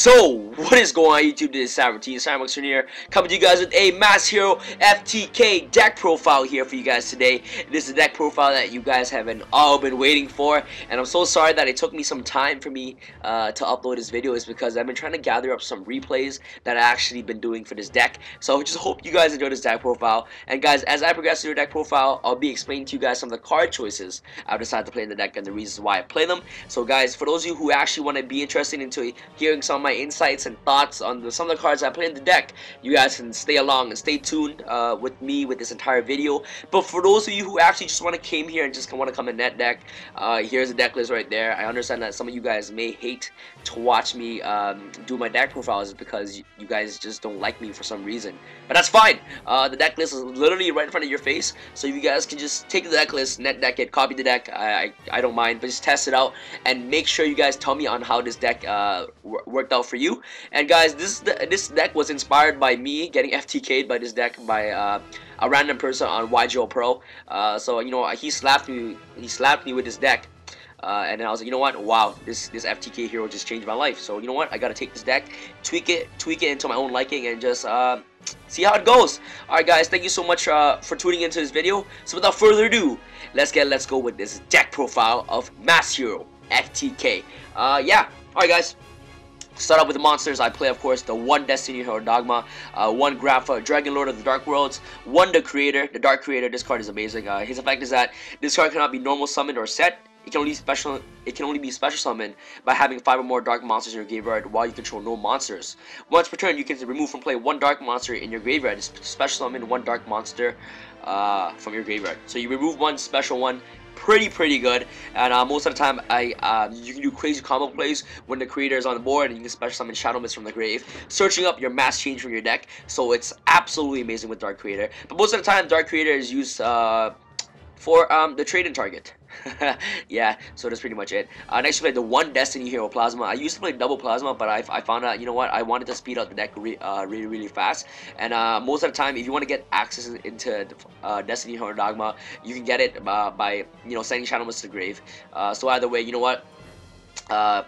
So, what is going on YouTube? This is TeamSamuraiXi here, coming to you guys with a Masked FTK deck profile here for you guys today. This is a deck profile that you guys haven't all been waiting for, and I'm so sorry that it took me some time for me to upload this video. Is because I've been trying to gather up some replays that I've actually been doing for this deck. So I just hope you guys enjoy this deck profile. And guys, as I progress through the deck profile, I'll be explaining to you guys some of the card choices I've decided to play in the deck and the reasons why I play them. So guys, for those of you who actually want to be interested into hearing some of my insights and thoughts on some of the cards I play in the deck, you guys can stay along and stay tuned with me with this entire video. But for those of you who actually just want to came here and just want to come in net deck, here's the deck list right there. I understand that some of you guys may hate to watch me do my deck profiles because you guys just don't like me for some reason, but that's fine. The deck list is literally right in front of your face, so you guys can just take the deck list, net deck it, copy the deck. I don't mind, but just test it out and make sure you guys tell me on how this deck worked out for you. And guys, this deck was inspired by me getting FTK'd by this deck by a random person on YGOPro. So you know, he slapped me with this deck. And then I was like, you know what? Wow, this FTK hero just changed my life. So you know what? I gotta take this deck, tweak it into my own liking, and just see how it goes. All right, guys, thank you so much for tuning into this video. So without further ado, let's go with this deck profile of Masked FTK. Yeah. All right, guys. Start off with the monsters. I play, of course, the one Destiny Hero Dogma, one Grapha, Dragon Lord of the Dark Worlds, one the Creator, the Dark Creator. This card is amazing. His effect is that this card cannot be normal summoned or set. It can only be special summoned by having 5 or more dark monsters in your graveyard while you control no monsters. Once per turn, you can remove from play one dark monster in your graveyard. Special summon one dark monster from your graveyard. So you remove one, special one. Pretty good. And most of the time you can do crazy combo plays when the Creator is on the board, and you can special summon Shadow Mist from the grave, searching up your mass change from your deck. So it's absolutely amazing with Dark Creator. But most of the time Dark Creator is used for the trade-in target. Yeah, so that's pretty much it. Next you play the one Destiny Hero Plasma. I used to play double Plasma, but I found out, you know what, I wanted to speed out the deck really fast. And most of the time, if you want to get access into Destiny Hero Dogma, you can get it by, you know, sending Shadow Mist to the grave. So either way, you know what,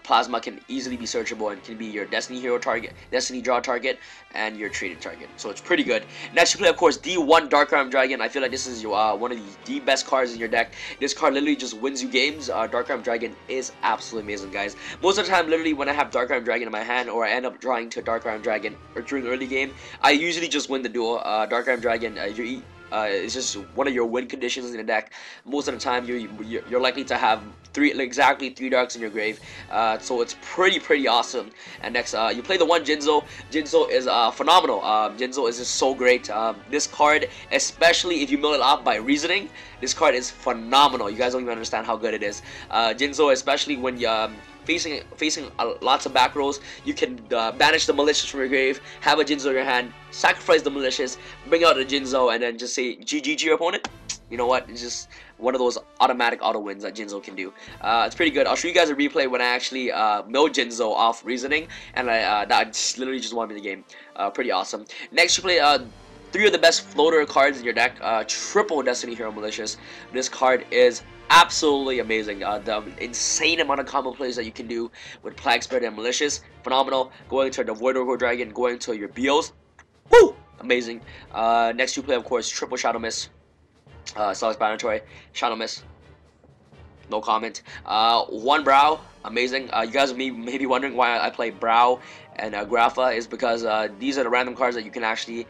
Plasma can easily be searchable and can be your Destiny Hero target, Destiny draw target, and your traded target. So it's pretty good. Next you play, of course, D1 Dark Arm Dragon. I feel like this is your, one of the best cards in your deck. This card literally just wins you games. Dark Arm Dragon is absolutely amazing, guys. Most of the time, literally, when I have Dark Arm Dragon in my hand, or I end up drawing to Dark Arm Dragon or during early game, I usually just win the duel. Dark Arm Dragon, it's just one of your win conditions in the deck. Most of the time, you're likely to have exactly three darks in your grave, so it's pretty awesome. And next, you play the one Jinzo. Jinzo is phenomenal. Jinzo is just so great. This card, especially if you mill it off by reasoning, this card is phenomenal. You guys don't even understand how good it is. Jinzo, especially when you facing lots of back rows, you can banish the malicious from your grave, have a Jinzo in your hand, sacrifice the malicious, bring out a Jinzo, and then just say GG to your opponent. You know what? It's just one of those automatic auto wins that Jinzo can do. It's pretty good. I'll show you guys a replay when I actually mill Jinzo off reasoning, and that just literally just won me the game. Pretty awesome. Next, you play 3 of the best floater cards in your deck. Triple Destiny Hero Malicious. This card is absolutely amazing. The insane amount of combo plays that you can do with Plague Spirit and Malicious, phenomenal. Going to the Void Orgo Dragon, going to your Bios, woo, amazing. Next you play, of course, triple Shadow Mist, self-explanatory, Shadow Mist, no comment. One Brow, amazing. You guys may be wondering why I play Brow and Grapha, is because these are the random cards that you can actually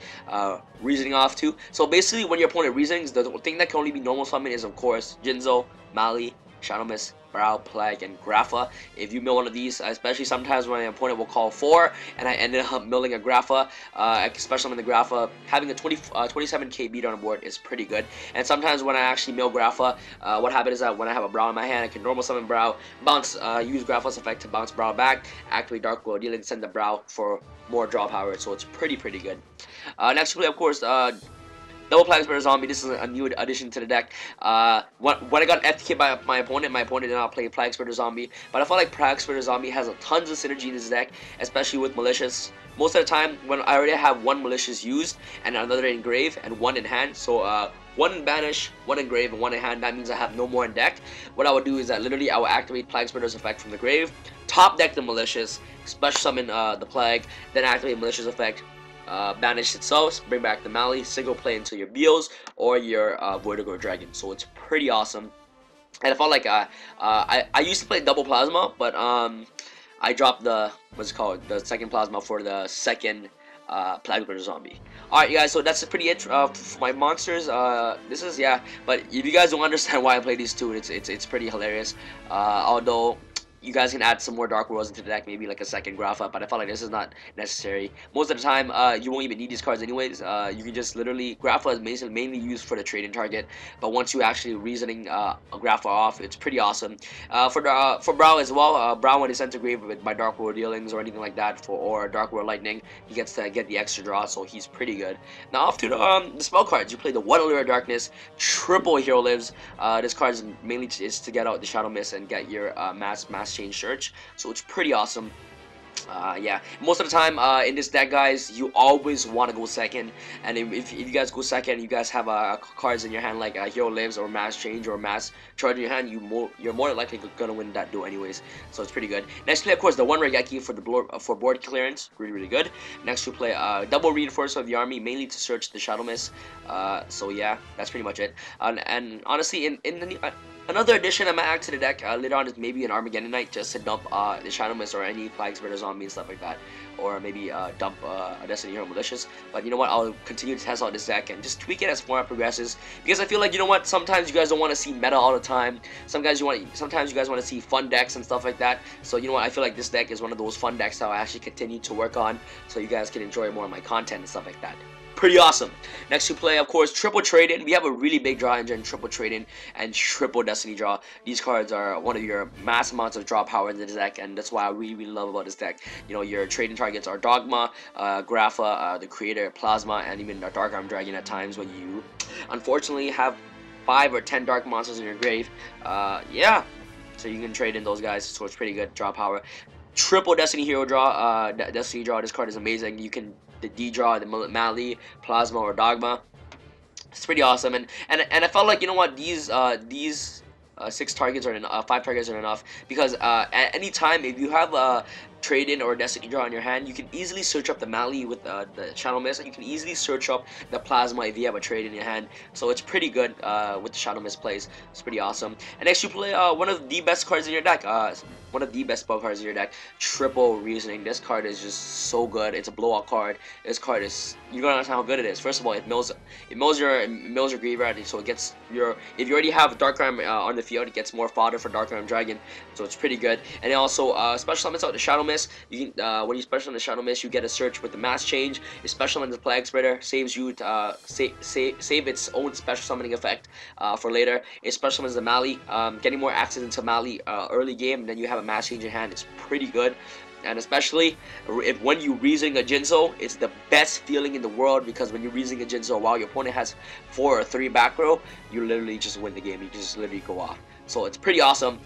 reasoning off to. So basically, when your opponent reasonings, the thing that can only be normal summon is, of course, Jinzo, Mali, Shadow Mist, Brow, Plague, and Grapha. If you mill one of these, especially sometimes when my opponent will call 4 and I ended up milling a Grapha, especially in the Grapha, having a 27k beat on the board is pretty good. And sometimes when I actually mill Grapha, what happens is that when I have a Brow in my hand, I can normal summon Brow, bounce, use Grapha's effect to bounce Brow back, activate Dark World, dealing send the Brow for more draw power. So it's pretty good. Next we play, of course, Double Plague Spirit Zombie. This is a new addition to the deck. When I got FTK by my opponent did not play Plague Spirit Zombie, but I felt like Plague Spirit Zombie has tons of synergy in this deck, especially with Malicious. Most of the time, when I already have one Malicious used and another in grave and one in hand, so one in banish, one in grave, and one in hand, that means I have no more in deck. What I would do is that literally I will activate Plague Spitter's effect from the grave, top deck the malicious, special summon the plague, then activate malicious effect, banish itself, bring back the Mali, single play into your Bios or your Void Ogre Dragon. So it's pretty awesome. And I felt like I used to play double plasma, but I dropped the the second plasma for the second Plague Spreader Zombie. Alright, you guys, so that's pretty it for my monsters. This is, yeah, but if you guys don't understand why I play these two, it's pretty hilarious. Although you guys can add some more Dark Worlds into the deck, maybe like a second Grapha, but I felt like this is not necessary. Most of the time, you won't even need these cards anyways. You can just literally, Grapha is mainly used for the trading target, but once you actually reasoning a Grapha off, it's pretty awesome. For Brow as well, Brow when he's sent to grave with my Dark World dealings or anything like that, or Dark World Lightning, he gets to get the extra draw, so he's pretty good. Now off to the spell cards. You play the 1 Allure of Darkness, triple Hero Lives. This card is mainly to get out the Shadow Mist and get your mass change search, so it's pretty awesome. Yeah, most of the time in this deck, guys, you always want to go second, and if you guys go second, you guys have cards in your hand like Hero Lives or Mass Change or Mass Charge in your hand, you're more likely gonna win that duel anyways, so it's pretty good. Next play, of course, the 1 Regeki for board clearance, really good. Next you play double Reinforcement of the Army, mainly to search the Shadow Mist. So yeah, that's pretty much it. And honestly, another addition I might add to the deck later on is maybe an Armageddon Knight, just to dump the Shadow Mist or any Plague Spreader Zombie and stuff like that, or maybe dump a Destiny Hero Malicious. But you know what, I'll continue to test out this deck and just tweak it as format progresses, because I feel like, you know what, sometimes you guys don't want to see meta all the time. Sometimes you guys want to see fun decks and stuff like that. So you know what, I feel like this deck is one of those fun decks that I'll actually continue to work on, so you guys can enjoy more of my content and stuff like that. Pretty awesome. Next to play, of course, triple trade-in. We have a really big draw engine, triple trade-in, and triple destiny draw. These cards are one of your mass amounts of draw power in the deck, and that's why I really love about this deck. You know, your trading targets are Dogma, Grapha, the Creator, Plasma, and even a Dark Arm Dragon at times when you unfortunately have 5 or 10 dark monsters in your grave. Yeah, so you can trade in those guys, so it's pretty good draw power. Triple Destiny Hero draw, Destiny draw. This card is amazing. You can D-draw the Mali, Plasma, or Dogma. It's pretty awesome, and I felt like, you know what, these 6 targets are 5 targets are enough, because at any time if you have a trade-in or destiny draw in your hand, you can easily search up the Mali with the Shadow Mist, and you can easily search up the Plasma if you have a trade in your hand. So it's pretty good with the Shadow Mist plays. It's pretty awesome. And next you play one of the best cards in your deck, one of the best spell cards in your deck, Triple Reasoning. This card is just so good. It's a blowout card. This card is, you're gonna understand how good it is. First of all, it mills your graveyard, so it gets your, if you already have Dark Arm on the field, it gets more fodder for Dark Arm Dragon, so it's pretty good. And it also special summons out the Shadow Mist. You can when you special summon the Shadow Mist, you get a search with the Mass Change. It special summons the Plague Spreader, saves you save its own special summoning effect for later. It special summons the Mali, getting more access into Mali early game, and then you have a Mass Change in hand. It's pretty good. And especially when you reasoning a Jinzo, it's the best feeling in the world, because when you're reasoning a Jinzo while your opponent has 4 or 3 back row, you literally just win the game. You just literally go off. So it's pretty awesome.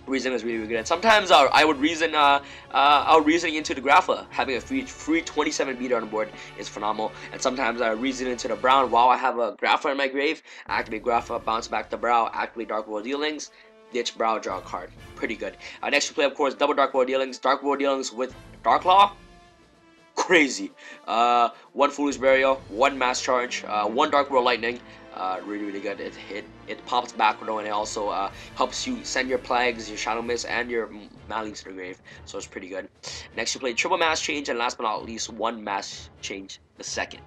Reason is really good. And sometimes I would reason I'll reasoning into the Grapha. Having a free 27 meter on the board is phenomenal. And sometimes I reason into the Brown while I have a Grapha in my grave. Activate Grapha, bounce back the Brow, activate Dark World Dealings, ditch Brow, draw a card. Pretty good. Next we play, of course, double Dark World Dealings with Dark Law. Crazy. 1 Foolish Burial, 1 Mass Charge, 1 Dark World Lightning. Really good. It pops back, and it also helps you send your Plagues, your Shadow Mist, and your Malis to the grave. So it's pretty good. Next you play triple Mass Change, and last but not least, 1 Mass Change the second.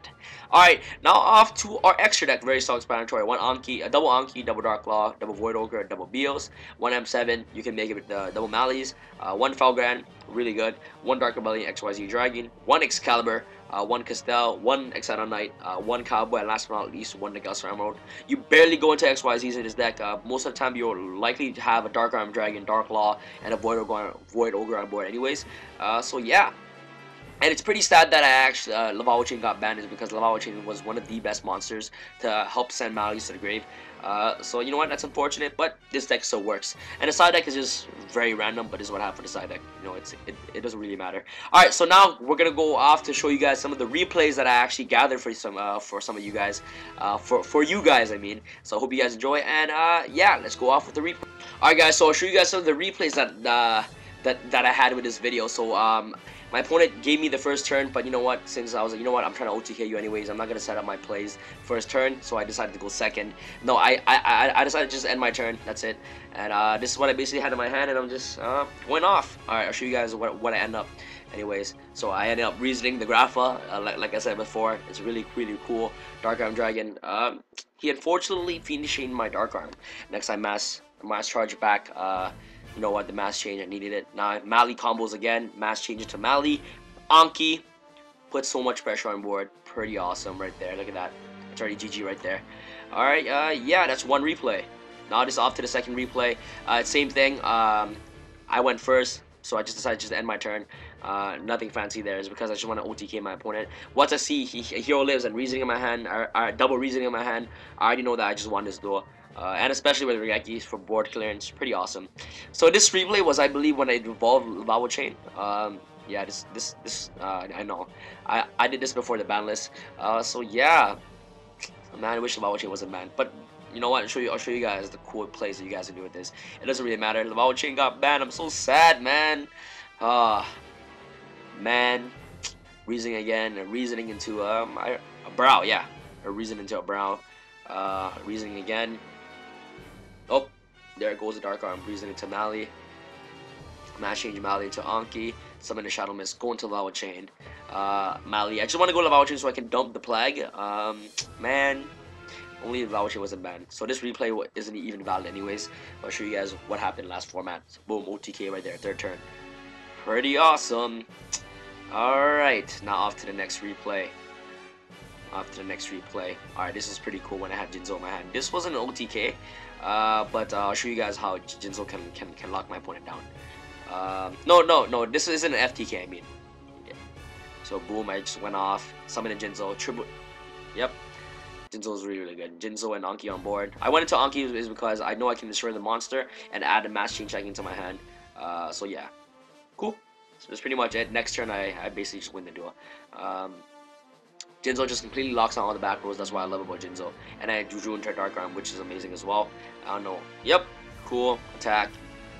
Alright, now off to our extra deck, very self-explanatory. 1 Anki, a double Anki, double Dark Claw, double Void Ogre, double Bios, 1 M7, you can make it with the double Malis, 1 Falgran, really good, 1 Dark Rebellion, XYZ Dragon, 1 Excalibur, 1 Castell, 1 Excited Knight, 1 Cowboy, and last but not least, 1 Nagasa Emerald. You barely go into XYZs in this deck. Most of the time, you're likely to have a Dark Arm Dragon, Dark Law, and a Void Ogre on board anyways. So yeah. And it's pretty sad that I actually Laval Chain got banned, is because Laval Chain was one of the best monsters to help send Malis to the grave. So you know what, that's unfortunate, but this deck still works. And the side deck is just very random, but this is what I have for the side deck. You know, it doesn't really matter. Alright, so now we're gonna go off to show you guys some of the replays that I actually gathered for some of you guys. For you guys, I mean. So I hope you guys enjoy, and yeah, let's go off with the replay. Alright guys, so I'll show you guys some of the replays that that I had with this video. So my opponent gave me the first turn, but you know what? Since I was like, you know what, I'm trying to OTK you anyways. I'm not gonna set up my plays first turn, so I decided to go second. No, I decided to just end my turn. That's it. And this is what I basically had in my hand, and I'm just went off. All right, I'll show you guys what I end up. Anyways, so I ended up reasoning the Grapha, like I said before. It's really cool. Dark Arm Dragon. He unfortunately finishing my Dark Arm. Next time mass charge back. You know what, the mass change, I needed it. Now Mali combos again, mass change it to Mali. Anki put so much pressure on board. Pretty awesome right there. Look at that. It's already GG right there. Alright, yeah, that's one replay. Now just off to the second replay. Same thing. I went first, so I just decided to end my turn. Nothing fancy there. It's because I just want to OTK my opponent. Once I see Hero Lives and Reasoning in my hand, or double Reasoning in my hand, I already know that I just won this duel. And especially with Regeki for board clearance, pretty awesome. So this replay was, I believe, when I evolved Vowel Chain. Yeah, this I know. I did this before the ban list. So yeah, man, I wish the Vowel Chain wasn't banned. But you know what? I'll show you guys the cool plays that you guys can do with this. It doesn't really matter. The Vowel Chain got banned. I'm so sad, man. Man, reasoning again, and reasoning into a brow. Yeah, a reason into a brow. Reasoning again. Oh, there goes the Dark Arm. Reasoning to Mali. Mass change Mali into Anki. Summon the Shadow Mist. Go into Vowel Chain. Mali. I just want to go to Vowel Chain so I can dump the Plague. Man, only the Vowel Chain wasn't banned. So this replay isn't even valid anyways. I'll show you guys what happened last format. So boom, OTK right there, third turn. Pretty awesome. Alright, now off to the next replay. Alright, this is pretty cool when I had Jinzo in my hand. This wasn't an OTK, but I'll show you guys how Jinzo can lock my opponent down. No, this isn't an FTK, I mean. Yeah. So boom, I just went off, summoned a Jinzo, triple. Yep, Jinzo is really good. Jinzo and Anki on board. I went into Anki is because I know I can destroy the monster and add a mass chain check into my hand. So yeah, cool. So that's pretty much it. Next turn, I basically just win the duel. Jinzo just completely locks on all the back rows. That's why I love about Jinzo. And I drew into Dark Arm, which is amazing as well. I don't know. Yep, cool. Attack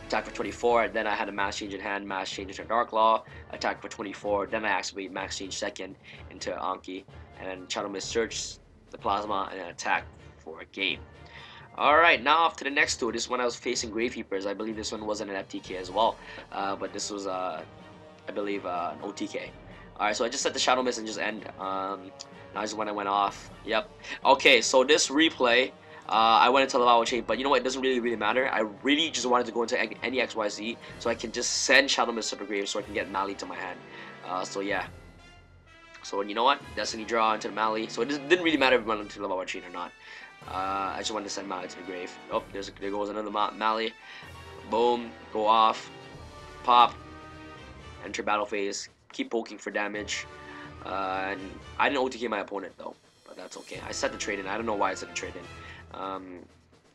for 24. Then I had a mass change in hand. Mass change into Dark Law. Attack for 24. Then I activate max change second into Anki. And then Shadow Mist search the Plasma and then attack for a game. Alright, now off to the next two. This one I was facing Gravekeepers. I believe this one wasn't an FTK as well. But this was, I believe, an OTK. Alright, so I just set the Shadow Mist and just end. Now is when I went off. Yep. Okay, so this replay, I went into the Vowel Chain, but you know what? It doesn't really matter. I really just wanted to go into any XYZ so I can just send Shadow Mist to the grave so I can get Mali to my hand. So yeah. So you know what? Destiny draw into the Mali. So it didn't really matter if I went into the Vowel Chain or not. I just wanted to send Mali to the grave. Oh, there goes another Mali. Boom. Go off. Pop. Enter battle phase. Keep poking for damage. And I didn't OTK my opponent though, but that's okay. I set the trade in. I don't know why I set the trade in.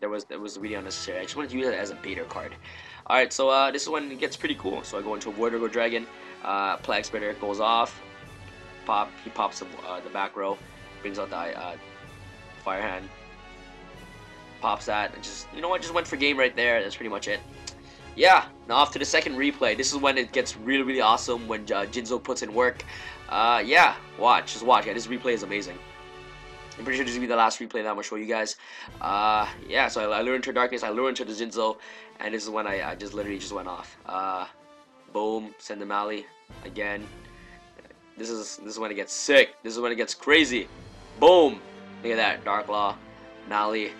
That was really unnecessary. I just wanted to use it as a baiter card. Alright, so this is when it gets pretty cool. So I go into Vertigo Dragon. Plague Spitter goes off. He pops the back row. Brings out the Fire Hand. Pops that. And just, you know what? Just went for game right there. That's pretty much it. Yeah, now off to the second replay. This is when it gets really awesome, when Jinzo puts in work. Yeah, just watch. Yeah, this replay is amazing. I'm pretty sure this will be the last replay that I'm going to show you guys. Yeah, so I lured into Darkness, I lured into the Jinzo, and this is when I just literally just went off. Boom, send the Mali again. This is when it gets sick. This is when it gets crazy. Boom! Look at that, Dark Law, Mali.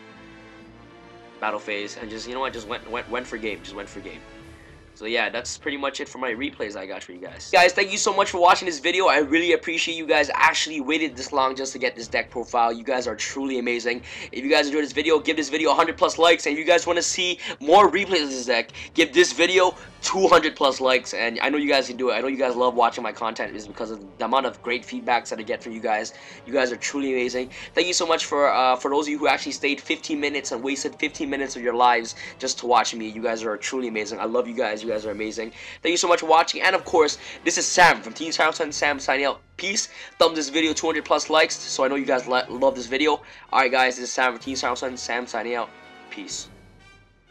Battle phase, and just, you know what, just went for game, So yeah, that's pretty much it for my replays I got for you guys. Guys, thank you so much for watching this video. I really appreciate you guys actually waited this long just to get this deck profile. You guys are truly amazing. If you guys enjoyed this video, give this video 100+ likes, and if you guys want to see more replays of this deck, give this video 200+ likes. And I know you guys can do it. I know you guys love watching my content is because of the amount of great feedbacks that I get from you guys. You guys are truly amazing. Thank you so much for those of you who actually stayed 15 minutes and wasted 15 minutes of your lives just to watch me. You guys are truly amazing. I love you guys. You guys are amazing. Thank you so much for watching. And of course, this is Sam from TeamSamuraiXi. Sam signing out. Peace. Thumbs this video 200+ likes so I know you guys love this video. Alright guys, this is Sam from TeamSamuraiXi. Sam signing out. Peace.